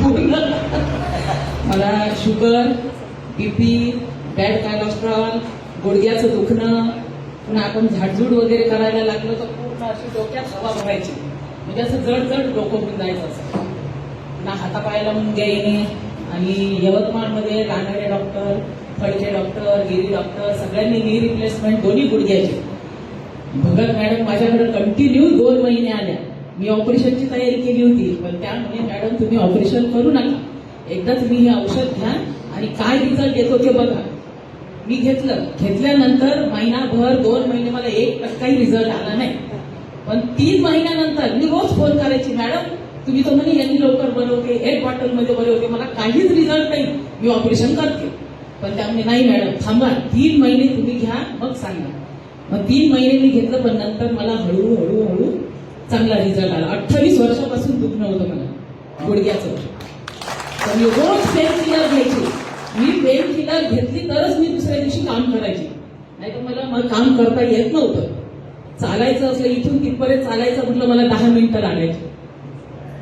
पूर्ण मला sugar, BP, bad cholesterol, गुडघ्याचं दुखणं, पुन्हा आपण झाडझूड वगैरे करायला लागलो तर पूर्ण अशी डोक्यात हवा भरायची, म्हणजे असं जड जड डोकं होऊन जायचं असं. पुन्हा हातापायाला मुंग्या येणे आणि यवतमाळमध्ये राहणारे डॉक्टर, फडके डॉक्टर, गिरी डॉक्टर सगळ्यांनी नी रिप्लेसमेंट दोन्ही गुडघ्याची. भगत मॅडम माझ्याकडे कंटिन्यू 2 महिने आल्या. मी ऑपरेशनची तयारी केली होती, पण त्यामुळे मॅडम तुम्ही ऑपरेशन करू नका, एकदा तुम्ही हे औषध घ्या आणि काय रिझल्ट येतो ते बघा. मी घेतल्यानंतर महिनाभर 2 महिने मला 1% रिझल्ट आला नाही, पण 3 महिन्यानंतर मी रोज फोन करायची, मॅडम तुम्ही तर म्हणे यांनी लवकर बनवते, 1 बॉटलमध्ये बनवते, मला काहीच रिझल्ट नाही, मी ऑपरेशन करते. पण त्यामुळे नाही मॅडम थांबा, 3 महिने तुम्ही घ्या मग सांगा. मग 3 महिने मी घेतलं, पण नंतर मला हळूहळू चांगला रिझल्ट आला. 28 वर्षापासून दुखणं होतं मला गुडघ्याचं, तर मी रोज पेन किलर घ्यायची. मी पेन किलर घेतली तरच मी दुसऱ्या दिवशी काम करायची, नाही तर मला काम करता येत नव्हतं. चालायचं असलं इथून तिथपर्यंत चालायचं म्हटलं मला 10 मिनिटं लागायची.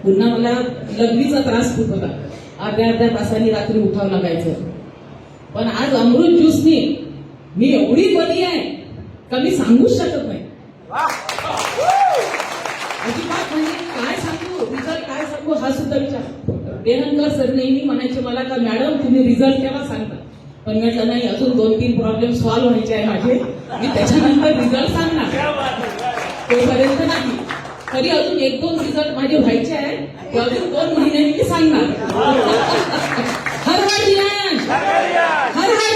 पुन्हा मला लघवीचा त्रास खूप होता, अर्ध्या तासांनी रात्री उठावं लागायचं. पण आज अमृत ज्यूसनी मी एवढी बरी आहे का मी सांगूच शकत नाही. अजिबात म्हणजे काय सांगू, रिझल्ट काय सांगू हा सुद्धा विचार. देहनकर सर नेहमी म्हणायचे मला का मॅडम तुम्ही रिझल्ट केव्हा सांगता, पण म्हटलं नाही अजून 2-3 प्रॉब्लेम सॉल्व्ह व्हायचे आहे माझे, मी त्याच्यानंतर रिझल्ट सांगणार, तोपर्यंत नाही. तरी अजून 1-2 रिझल्ट माझे व्हायचे आहे, ते अजून 2 महिन्यांनी मी सांगणार. हर हर यश, हर हर